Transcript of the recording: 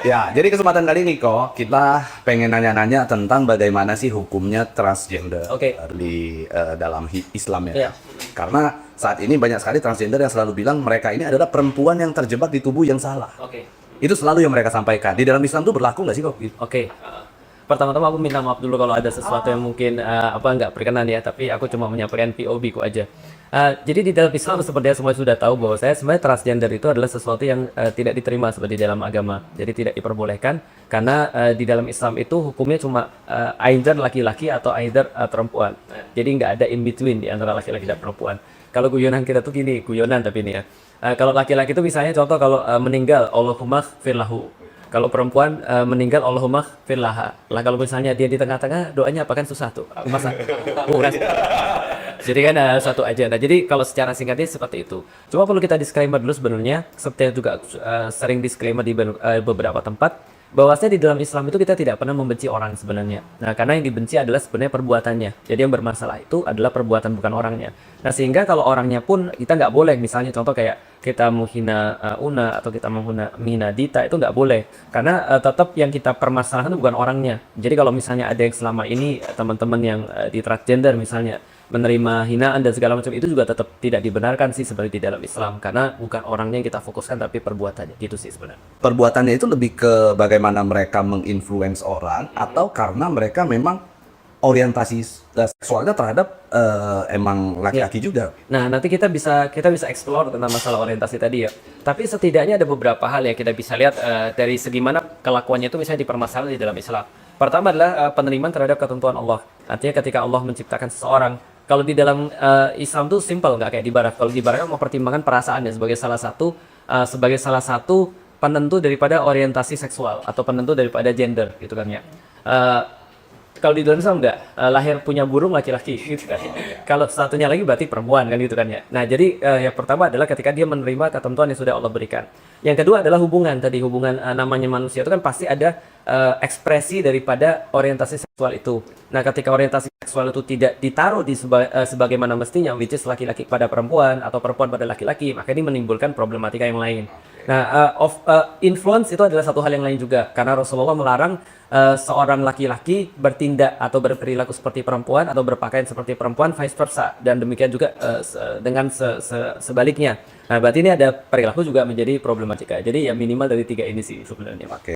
Ya, jadi kesempatan kali ini kok kita pengen nanya-nanya tentang bagaimana sih hukumnya transgender Oke. di dalam Islam ya. Iya. Karena saat ini banyak sekali transgender yang selalu bilang mereka ini adalah perempuan yang terjebak di tubuh yang salah. Oke. Itu selalu yang mereka sampaikan. Di dalam Islam tuh berlaku nggak sih kok? Oke. Pertama-tama aku minta maaf dulu kalau ada sesuatu yang mungkin nggak berkenan ya, tapi aku cuma menyampaikan POV ku aja. Jadi di dalam Islam seperti yang semua sudah tahu bahwa saya sebenarnya transgender itu adalah sesuatu yang tidak diterima seperti dalam agama. Jadi tidak diperbolehkan karena di dalam Islam itu hukumnya cuma either laki-laki atau either perempuan. Jadi nggak ada in between di antara laki-laki dan perempuan. Kalau guyonan kita tuh gini, guyonan tapi ini ya. Kalau laki-laki itu misalnya contoh kalau meninggal, Allahumma firlahu. Kalau perempuan meninggal, Allahumma firlaha. Lah kalau misalnya dia di tengah-tengah, doanya apa kan susah tuh. Masa? Jadi kan satu aja. Nah, jadi kalau secara singkatnya seperti itu. Cuma perlu kita disclaimer dulu sebenarnya, seperti yang juga sering disclaimer di beberapa tempat, bahwasanya di dalam Islam itu kita tidak pernah membenci orang sebenarnya. Nah, karena yang dibenci adalah sebenarnya perbuatannya. Jadi yang bermasalah itu adalah perbuatan bukan orangnya. Nah, sehingga kalau orangnya pun kita nggak boleh, misalnya contoh kayak kita menghina Una atau kita menghina Dita itu nggak boleh. Karena tetap yang kita permasalahkan itu bukan orangnya. Jadi kalau misalnya ada yang selama ini teman-teman yang di transgender misalnya menerima hinaan dan segala macam itu juga tetap tidak dibenarkan sih seperti di dalam Islam karena bukan orangnya yang kita fokuskan tapi perbuatannya gitu sih sebenarnya. Perbuatannya itu lebih ke bagaimana mereka menginfluence orang atau karena mereka memang orientasi seksualnya terhadap emang laki-laki juga. Nah, nanti kita bisa explore tentang masalah orientasi tadi ya. Tapi setidaknya ada beberapa hal yang kita bisa lihat dari segi mana kelakuannya itu misalnya dipermasalahkan di dalam Islam. Pertama adalah penerimaan terhadap ketentuan Allah. Artinya ketika Allah menciptakan seseorang, kalau di dalam Islam tuh simple, nggak kayak di Barat. Kalau di Barat mempertimbangkan perasaannya sebagai salah satu penentu daripada orientasi seksual atau penentu daripada gender gitu kan ya. Kalau di dalam Islam enggak, lahir punya burung laki-laki gitu kan. Kalau satunya lagi berarti perempuan kan gitu kan ya. Nah, jadi yang pertama adalah ketika dia menerima ketentuan yang sudah Allah berikan. Yang kedua adalah hubungan namanya manusia itu kan pasti ada ekspresi daripada orientasi seksual itu. Nah, ketika orientasi seksual itu tidak ditaruh sebagaimana mestinya, which is laki-laki pada perempuan atau perempuan pada laki-laki, maka ini menimbulkan problematika yang lain. Nah, influence itu adalah satu hal yang lain juga karena Rasulullah melarang seorang laki-laki bertindak atau berperilaku seperti perempuan atau berpakaian seperti perempuan, vice versa, dan demikian juga dengan sebaliknya. Nah, berarti ini ada perilaku juga menjadi problematika. Jadi ya minimal dari tiga ini sih sebenarnya. Oke.